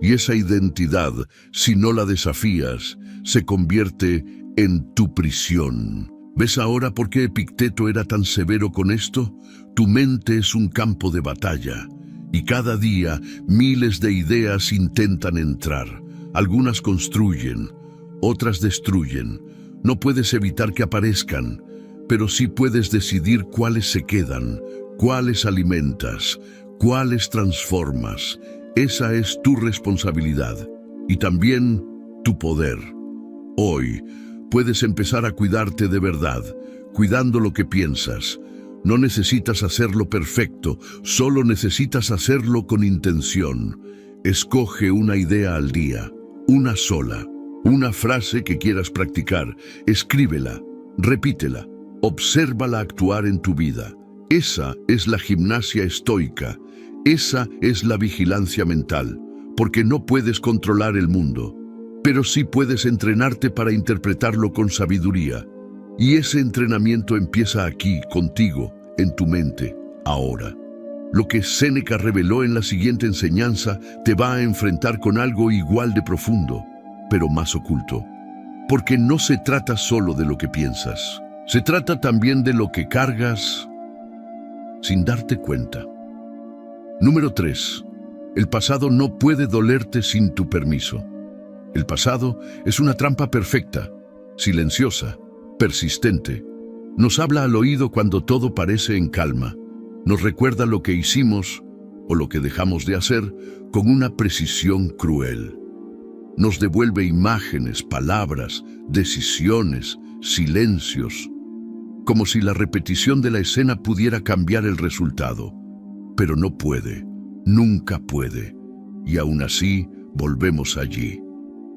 Y esa identidad, si no la desafías, se convierte en tu prisión. ¿Ves ahora por qué Epicteto era tan severo con esto? Tu mente es un campo de batalla, y cada día miles de ideas intentan entrar. Algunas construyen, otras destruyen. No puedes evitar que aparezcan, pero sí puedes decidir cuáles se quedan, cuáles alimentas, cuáles transformas. Esa es tu responsabilidad y también tu poder. Hoy puedes empezar a cuidarte de verdad, cuidando lo que piensas. No necesitas hacerlo perfecto, solo necesitas hacerlo con intención. Escoge una idea al día, una sola, una frase que quieras practicar. Escríbela, repítela, obsérvala actuar en tu vida. Esa es la gimnasia estoica, esa es la vigilancia mental, porque no puedes controlar el mundo, pero sí puedes entrenarte para interpretarlo con sabiduría. Y ese entrenamiento empieza aquí, contigo, en tu mente, ahora. Lo que Séneca reveló en la siguiente enseñanza te va a enfrentar con algo igual de profundo, pero más oculto. Porque no se trata solo de lo que piensas, se trata también de lo que cargas sin darte cuenta. Número 3. El pasado no puede dolerte sin tu permiso. El pasado es una trampa perfecta, silenciosa, persistente. Nos habla al oído cuando todo parece en calma. Nos recuerda lo que hicimos o lo que dejamos de hacer con una precisión cruel. Nos devuelve imágenes, palabras, decisiones, silencios, como si la repetición de la escena pudiera cambiar el resultado. Pero no puede, nunca puede, y aún así volvemos allí,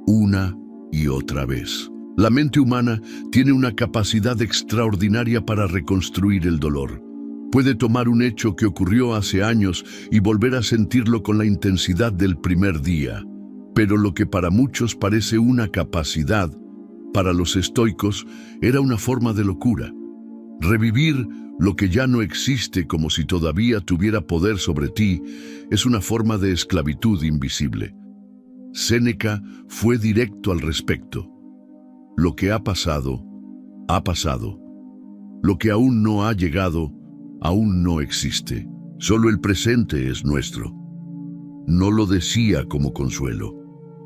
una y otra vez. La mente humana tiene una capacidad extraordinaria para reconstruir el dolor. Puede tomar un hecho que ocurrió hace años y volver a sentirlo con la intensidad del primer día. Pero lo que para muchos parece una capacidad, para los estoicos era una forma de locura. Revivir lo que ya no existe como si todavía tuviera poder sobre ti es una forma de esclavitud invisible. Séneca fue directo al respecto. Lo que ha pasado, ha pasado. Lo que aún no ha llegado, aún no existe. Solo el presente es nuestro. No lo decía como consuelo,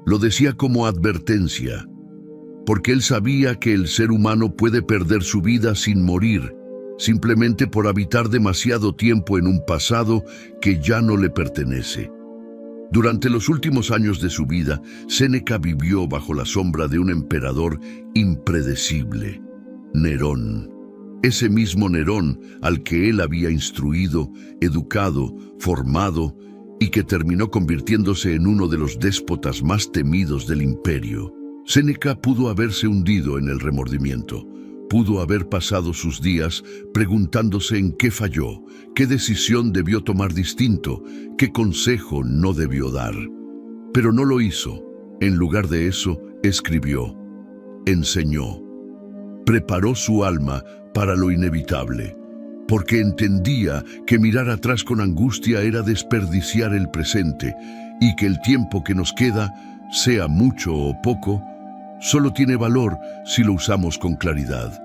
lo decía como advertencia, porque él sabía que el ser humano puede perder su vida sin morir, simplemente por habitar demasiado tiempo en un pasado que ya no le pertenece. Durante los últimos años de su vida, Séneca vivió bajo la sombra de un emperador impredecible, Nerón. Ese mismo Nerón al que él había instruido, educado, formado y que terminó convirtiéndose en uno de los déspotas más temidos del imperio. Séneca pudo haberse hundido en el remordimiento. Pudo haber pasado sus días preguntándose en qué falló, qué decisión debió tomar distinto, qué consejo no debió dar. Pero no lo hizo. En lugar de eso, escribió, enseñó, preparó su alma para lo inevitable, porque entendía que mirar atrás con angustia era desperdiciar el presente y que el tiempo que nos queda, sea mucho o poco, solo tiene valor si lo usamos con claridad.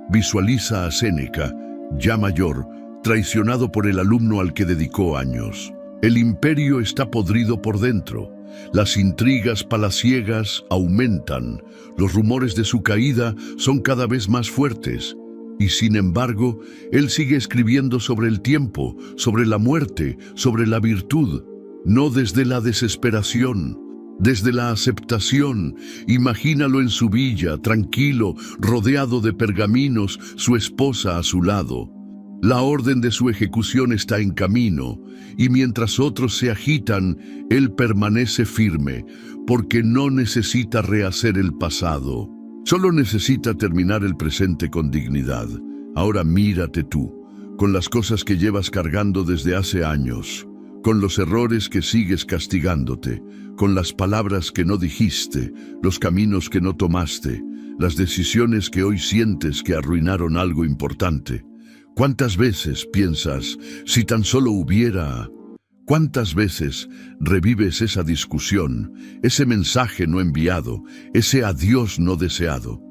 Visualiza a Séneca, ya mayor, traicionado por el alumno al que dedicó años. El imperio está podrido por dentro. Las intrigas palaciegas aumentan. Los rumores de su caída son cada vez más fuertes. Y sin embargo, él sigue escribiendo sobre el tiempo, sobre la muerte, sobre la virtud. No desde la desesperación, desde la aceptación. Imagínalo en su villa, tranquilo, rodeado de pergaminos, su esposa a su lado. La orden de su ejecución está en camino, y mientras otros se agitan, él permanece firme, porque no necesita rehacer el pasado. Solo necesita terminar el presente con dignidad. Ahora mírate tú, con las cosas que llevas cargando desde hace años, con los errores que sigues castigándote, con las palabras que no dijiste, los caminos que no tomaste, las decisiones que hoy sientes que arruinaron algo importante. ¿Cuántas veces piensas, si tan solo hubiera? ¿Cuántas veces revives esa discusión, ese mensaje no enviado, ese adiós no deseado?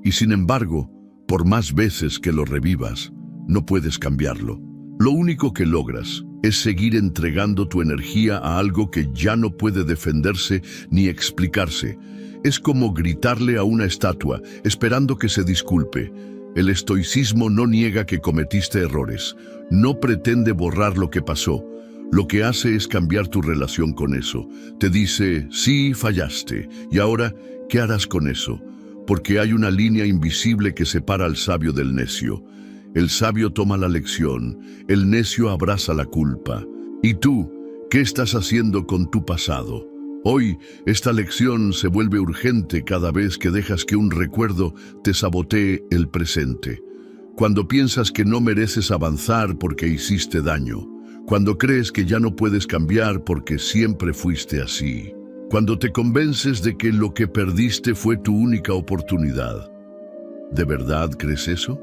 Y sin embargo, por más veces que lo revivas, no puedes cambiarlo. Lo único que logras es seguir entregando tu energía a algo que ya no puede defenderse ni explicarse. Es como gritarle a una estatua, esperando que se disculpe. El estoicismo no niega que cometiste errores, no pretende borrar lo que pasó. Lo que hace es cambiar tu relación con eso. Te dice, sí, fallaste, y ahora, ¿qué harás con eso? Porque hay una línea invisible que separa al sabio del necio. El sabio toma la lección, el necio abraza la culpa. ¿Y tú, qué estás haciendo con tu pasado? Hoy, esta lección se vuelve urgente cada vez que dejas que un recuerdo te sabotee el presente. Cuando piensas que no mereces avanzar porque hiciste daño. Cuando crees que ya no puedes cambiar porque siempre fuiste así. Cuando te convences de que lo que perdiste fue tu única oportunidad. ¿De verdad crees eso?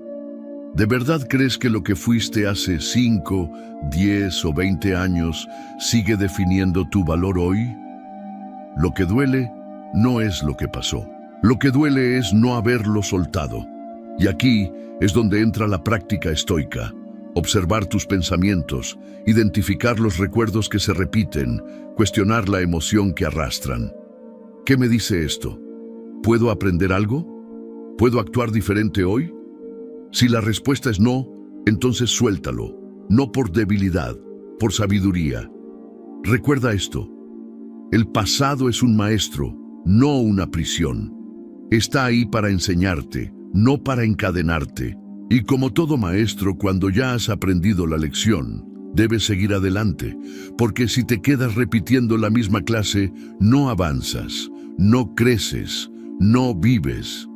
¿De verdad crees que lo que fuiste hace 5, 10 o 20 años sigue definiendo tu valor hoy? Lo que duele no es lo que pasó. Lo que duele es no haberlo soltado. Y aquí es donde entra la práctica estoica. Observar tus pensamientos, identificar los recuerdos que se repiten, cuestionar la emoción que arrastran. ¿Qué me dice esto? ¿Puedo aprender algo? ¿Puedo actuar diferente hoy? Si la respuesta es no, entonces suéltalo, no por debilidad, por sabiduría. Recuerda esto, el pasado es un maestro, no una prisión. Está ahí para enseñarte, no para encadenarte. Y como todo maestro, cuando ya has aprendido la lección, debes seguir adelante, porque si te quedas repitiendo la misma clase, no avanzas, no creces, no vives.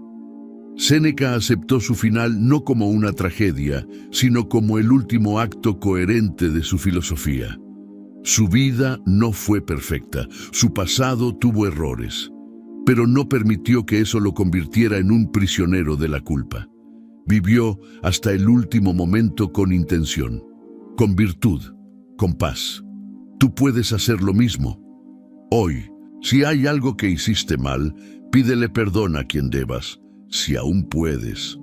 Séneca aceptó su final no como una tragedia, sino como el último acto coherente de su filosofía. Su vida no fue perfecta, su pasado tuvo errores, pero no permitió que eso lo convirtiera en un prisionero de la culpa. Vivió hasta el último momento con intención, con virtud, con paz. Tú puedes hacer lo mismo. Hoy, si hay algo que hiciste mal, pídele perdón a quien debas. Si aún puedes.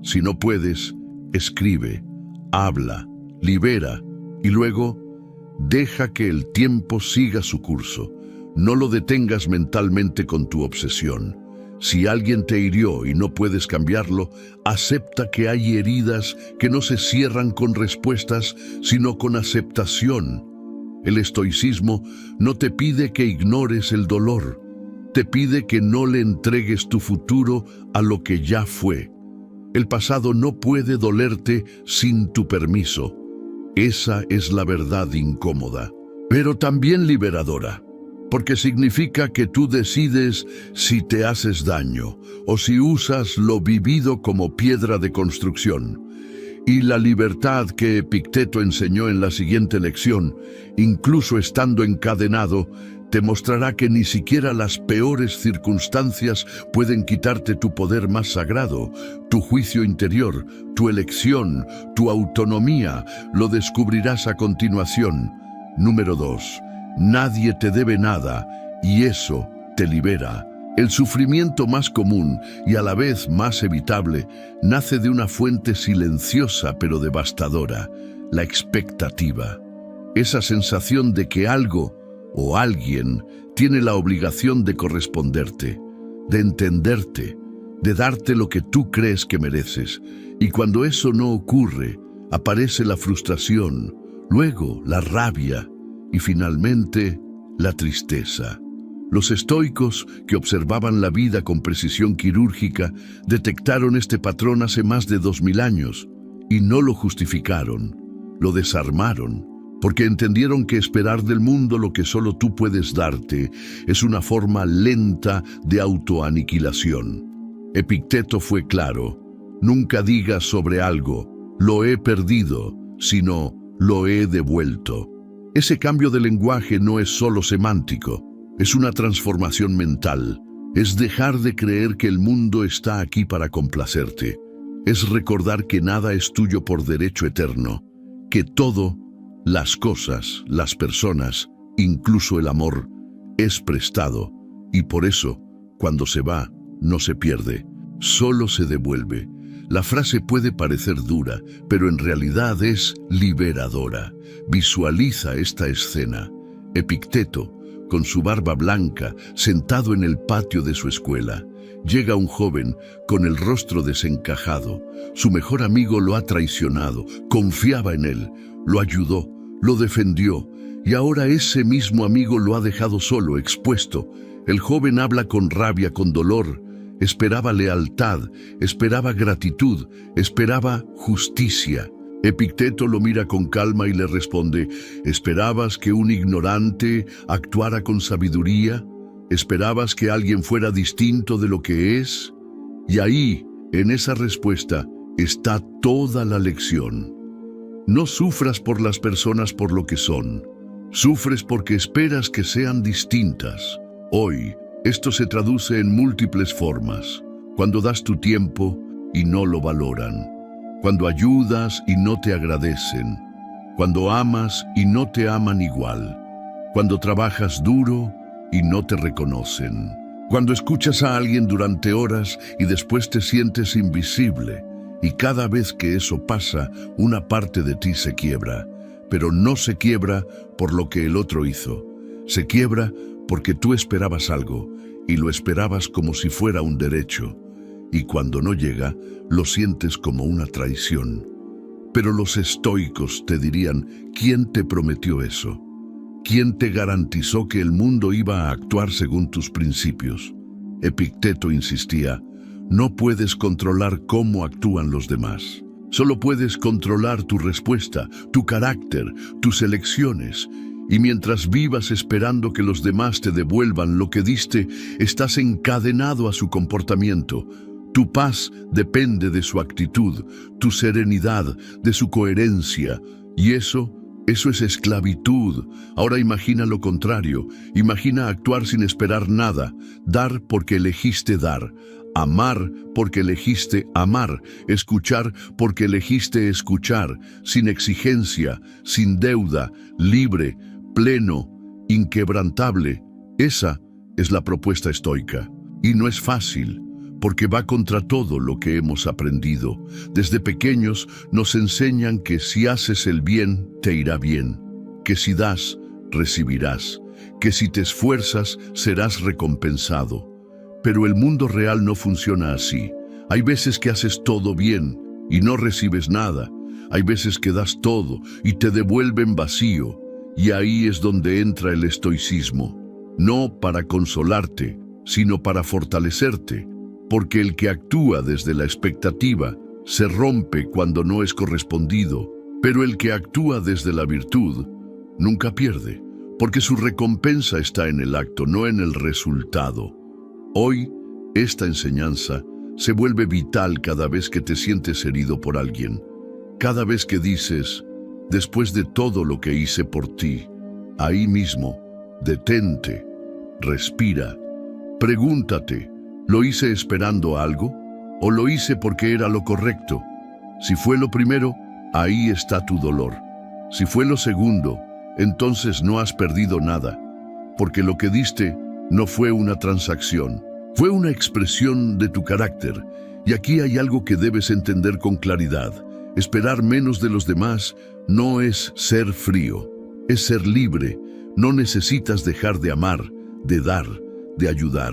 Si no puedes, escribe, habla, libera y luego deja que el tiempo siga su curso. No lo detengas mentalmente con tu obsesión. Si alguien te hirió y no puedes cambiarlo, acepta que hay heridas que no se cierran con respuestas, sino con aceptación. El estoicismo no te pide que ignores el dolor. Te pide que no le entregues tu futuro a lo que ya fue. El pasado no puede dolerte sin tu permiso. Esa es la verdad incómoda, pero también liberadora, porque significa que tú decides si te haces daño o si usas lo vivido como piedra de construcción. Y la libertad que Epicteto enseñó en la siguiente lección, incluso estando encadenado, te mostrará que ni siquiera las peores circunstancias pueden quitarte tu poder más sagrado, tu juicio interior, tu elección, tu autonomía. Lo descubrirás a continuación. Número 2. Nadie te debe nada y eso te libera. El sufrimiento más común y a la vez más evitable nace de una fuente silenciosa pero devastadora, la expectativa. Esa sensación de que algo o alguien tiene la obligación de corresponderte, de entenderte, de darte lo que tú crees que mereces. Y cuando eso no ocurre, aparece la frustración, luego la rabia y finalmente la tristeza. Los estoicos, que observaban la vida con precisión quirúrgica, detectaron este patrón hace más de 2000 años y no lo justificaron, lo desarmaron, porque entendieron que esperar del mundo lo que solo tú puedes darte es una forma lenta de autoaniquilación. Epicteto fue claro: nunca digas sobre algo, lo he perdido, sino lo he devuelto. Ese cambio de lenguaje no es solo semántico, es una transformación mental. Es dejar de creer que el mundo está aquí para complacerte. Es recordar que nada es tuyo por derecho eterno, que todo, las cosas, las personas, incluso el amor, es prestado, y por eso, cuando se va, no se pierde, solo se devuelve. La frase puede parecer dura, pero en realidad es liberadora. Visualiza esta escena. Epicteto, con su barba blanca, sentado en el patio de su escuela. Llega un joven con el rostro desencajado. Su mejor amigo lo ha traicionado, confiaba en él, lo ayudó, lo defendió, y ahora ese mismo amigo lo ha dejado solo, expuesto. El joven habla con rabia, con dolor. Esperaba lealtad, esperaba gratitud, esperaba justicia. Epicteto lo mira con calma y le responde: ¿esperabas que un ignorante actuara con sabiduría? ¿Esperabas que alguien fuera distinto de lo que es? Y ahí, en esa respuesta, está toda la lección. No sufras por las personas por lo que son. Sufres porque esperas que sean distintas. Hoy, esto se traduce en múltiples formas. Cuando das tu tiempo y no lo valoran. Cuando ayudas y no te agradecen. Cuando amas y no te aman igual. Cuando trabajas duro y no te reconocen. Cuando escuchas a alguien durante horas y después te sientes invisible. Y cada vez que eso pasa, una parte de ti se quiebra. Pero no se quiebra por lo que el otro hizo. Se quiebra porque tú esperabas algo y lo esperabas como si fuera un derecho. Y cuando no llega, lo sientes como una traición. Pero los estoicos te dirían: ¿quién te prometió eso? ¿Quién te garantizó que el mundo iba a actuar según tus principios? Epicteto insistía: no puedes controlar cómo actúan los demás. Solo puedes controlar tu respuesta, tu carácter, tus elecciones. Y mientras vivas esperando que los demás te devuelvan lo que diste, estás encadenado a su comportamiento. Tu paz depende de su actitud, tu serenidad, de su coherencia. Y eso es esclavitud. Ahora imagina lo contrario. Imagina actuar sin esperar nada, dar porque elegiste dar. Amar porque elegiste amar, escuchar porque elegiste escuchar, sin exigencia, sin deuda, libre, pleno, inquebrantable. Esa es la propuesta estoica. Y no es fácil, porque va contra todo lo que hemos aprendido. Desde pequeños nos enseñan que si haces el bien, te irá bien, que si das, recibirás, que si te esfuerzas, serás recompensado. Pero el mundo real no funciona así. Hay veces que haces todo bien y no recibes nada. Hay veces que das todo y te devuelven vacío. Y ahí es donde entra el estoicismo. No para consolarte, sino para fortalecerte. Porque el que actúa desde la expectativa se rompe cuando no es correspondido. Pero el que actúa desde la virtud nunca pierde. Porque su recompensa está en el acto, no en el resultado. Hoy, esta enseñanza se vuelve vital cada vez que te sientes herido por alguien. Cada vez que dices: después de todo lo que hice por ti, ahí mismo, detente, respira, pregúntate: ¿lo hice esperando algo? ¿O lo hice porque era lo correcto? Si fue lo primero, ahí está tu dolor. Si fue lo segundo, entonces no has perdido nada, porque lo que diste no fue una transacción, fue una expresión de tu carácter. Y aquí hay algo que debes entender con claridad. Esperar menos de los demás no es ser frío, es ser libre. No necesitas dejar de amar, de dar, de ayudar.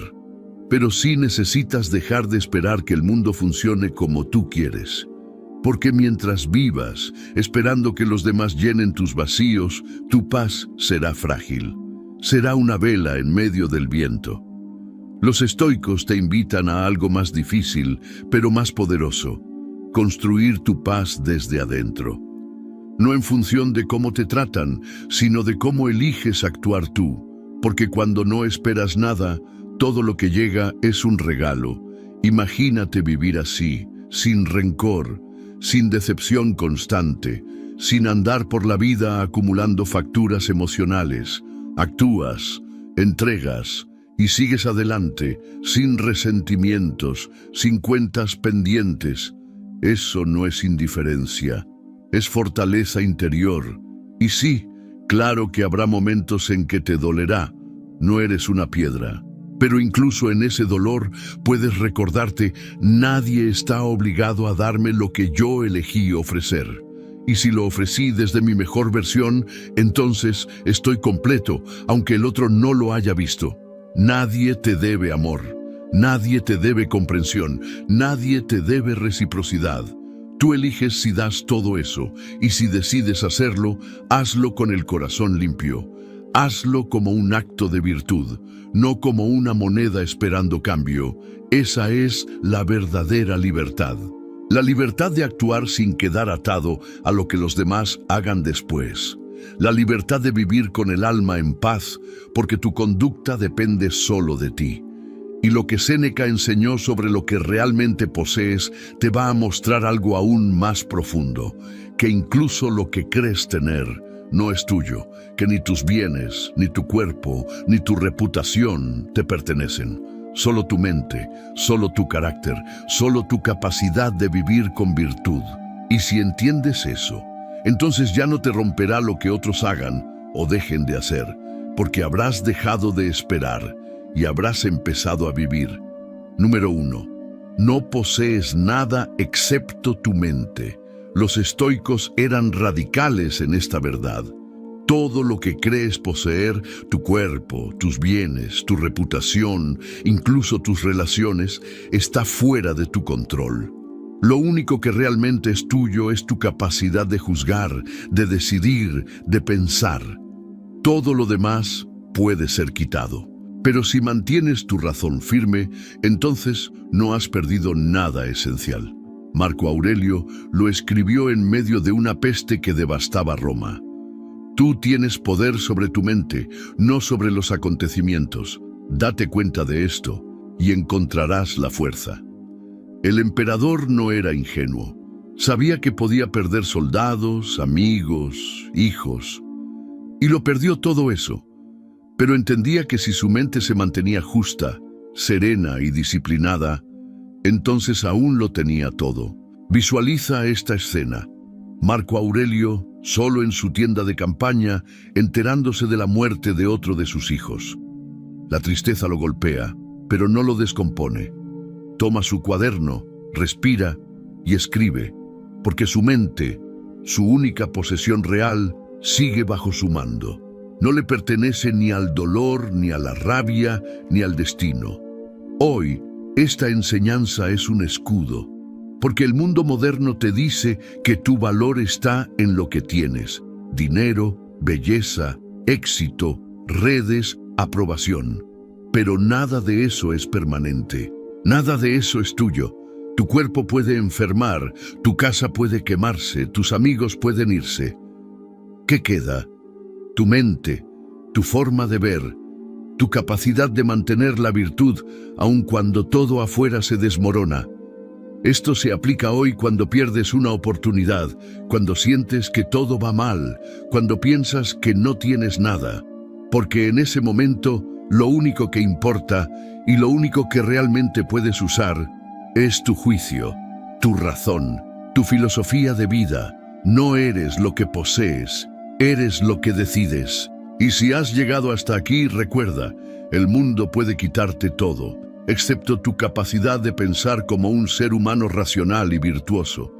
Pero sí necesitas dejar de esperar que el mundo funcione como tú quieres. Porque mientras vivas, esperando que los demás llenen tus vacíos, tu paz será frágil. Será una vela en medio del viento. Los estoicos te invitan a algo más difícil, pero más poderoso: construir tu paz desde adentro. No en función de cómo te tratan, sino de cómo eliges actuar tú. Porque cuando no esperas nada, todo lo que llega es un regalo. Imagínate vivir así, sin rencor, sin decepción constante, sin andar por la vida acumulando facturas emocionales. Actúas, entregas y sigues adelante, sin resentimientos, sin cuentas pendientes. Eso no es indiferencia, es fortaleza interior. Y sí, claro que habrá momentos en que te dolerá. No eres una piedra. Pero incluso en ese dolor puedes recordarte, nadie está obligado a darme lo que yo elegí ofrecer. Y si lo ofrecí desde mi mejor versión, entonces estoy completo, aunque el otro no lo haya visto. Nadie te debe amor, nadie te debe comprensión, nadie te debe reciprocidad. Tú eliges si das todo eso, y si decides hacerlo, hazlo con el corazón limpio. Hazlo como un acto de virtud, no como una moneda esperando cambio. Esa es la verdadera libertad. La libertad de actuar sin quedar atado a lo que los demás hagan después. La libertad de vivir con el alma en paz, porque tu conducta depende solo de ti. Y lo que Séneca enseñó sobre lo que realmente posees te va a mostrar algo aún más profundo, que incluso lo que crees tener no es tuyo, que ni tus bienes, ni tu cuerpo, ni tu reputación te pertenecen. Solo tu mente, solo tu carácter, solo tu capacidad de vivir con virtud. Y si entiendes eso, entonces ya no te romperá lo que otros hagan o dejen de hacer, porque habrás dejado de esperar y habrás empezado a vivir. Número 1. No posees nada excepto tu mente. Los estoicos eran radicales en esta verdad. Todo lo que crees poseer, tu cuerpo, tus bienes, tu reputación, incluso tus relaciones, está fuera de tu control. Lo único que realmente es tuyo es tu capacidad de juzgar, de decidir, de pensar. Todo lo demás puede ser quitado. Pero si mantienes tu razón firme, entonces no has perdido nada esencial. Marco Aurelio lo escribió en medio de una peste que devastaba Roma. Tú tienes poder sobre tu mente, no sobre los acontecimientos. Date cuenta de esto y encontrarás la fuerza. El emperador no era ingenuo. Sabía que podía perder soldados, amigos, hijos. Y lo perdió todo eso. Pero entendía que si su mente se mantenía justa, serena y disciplinada, entonces aún lo tenía todo. Visualiza esta escena. Marco Aurelio, solo en su tienda de campaña, enterándose de la muerte de otro de sus hijos. La tristeza lo golpea, pero no lo descompone. Toma su cuaderno, respira y escribe, porque su mente, su única posesión real, sigue bajo su mando. No le pertenece ni al dolor, ni a la rabia, ni al destino. Hoy, esta enseñanza es un escudo, porque el mundo moderno te dice que tu valor está en lo que tienes: dinero, belleza, éxito, redes, aprobación. Pero nada de eso es permanente. Nada de eso es tuyo. Tu cuerpo puede enfermar, tu casa puede quemarse, tus amigos pueden irse. ¿Qué queda? Tu mente, tu forma de ver, tu capacidad de mantener la virtud aun cuando todo afuera se desmorona. Esto se aplica hoy cuando pierdes una oportunidad, cuando sientes que todo va mal, cuando piensas que no tienes nada, porque en ese momento lo único que importa y lo único que realmente puedes usar es tu juicio, tu razón, tu filosofía de vida. No eres lo que posees, eres lo que decides. Y si has llegado hasta aquí, recuerda, el mundo puede quitarte todo, excepto tu capacidad de pensar como un ser humano racional y virtuoso.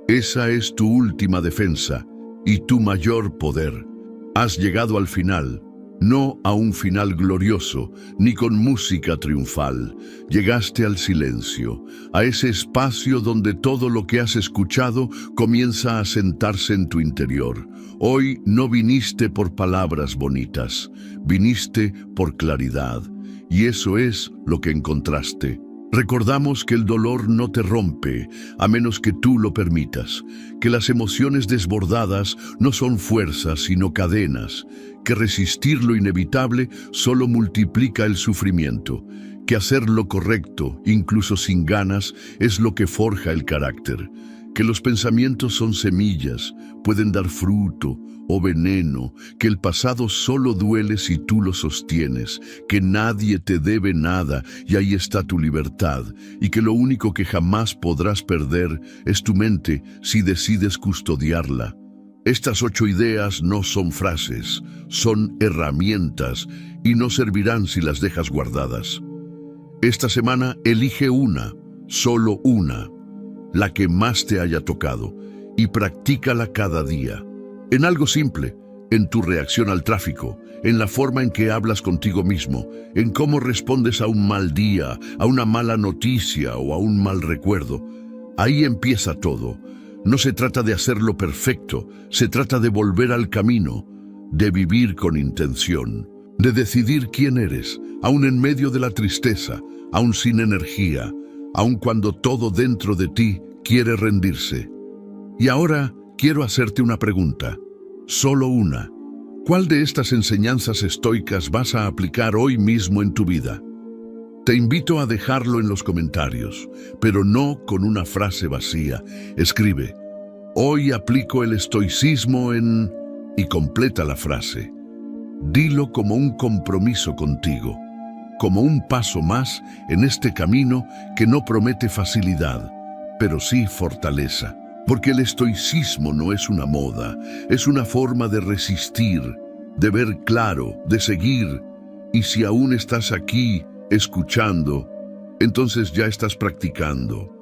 Esa es tu última defensa y tu mayor poder. Has llegado al final, no a un final glorioso, ni con música triunfal. Llegaste al silencio, a ese espacio donde todo lo que has escuchado comienza a sentarse en tu interior. Hoy no viniste por palabras bonitas, viniste por claridad, y eso es lo que encontraste. Recordamos que el dolor no te rompe, a menos que tú lo permitas, que las emociones desbordadas no son fuerzas, sino cadenas, que resistir lo inevitable solo multiplica el sufrimiento, que hacer lo correcto, incluso sin ganas, es lo que forja el carácter, que los pensamientos son semillas, pueden dar fruto o veneno, que el pasado solo duele si tú lo sostienes, que nadie te debe nada y ahí está tu libertad, y que lo único que jamás podrás perder es tu mente si decides custodiarla. Estas 8 ideas no son frases, son herramientas y no servirán si las dejas guardadas. Esta semana elige una, solo una, la que más te haya tocado, y practícala cada día. En algo simple, en tu reacción al tráfico, en la forma en que hablas contigo mismo, en cómo respondes a un mal día, a una mala noticia o a un mal recuerdo. Ahí empieza todo. No se trata de hacerlo perfecto, se trata de volver al camino, de vivir con intención, de decidir quién eres, aun en medio de la tristeza, aun sin energía, aun cuando todo dentro de ti quiere rendirse. Y ahora quiero hacerte una pregunta, solo una. ¿Cuál de estas enseñanzas estoicas vas a aplicar hoy mismo en tu vida? Te invito a dejarlo en los comentarios, pero no con una frase vacía. Escribe, hoy aplico el estoicismo en... y completa la frase. Dilo como un compromiso contigo, como un paso más en este camino que no promete facilidad, pero sí fortaleza. Porque el estoicismo no es una moda, es una forma de resistir, de ver claro, de seguir. Y si aún estás aquí, escuchando, entonces ya estás practicando.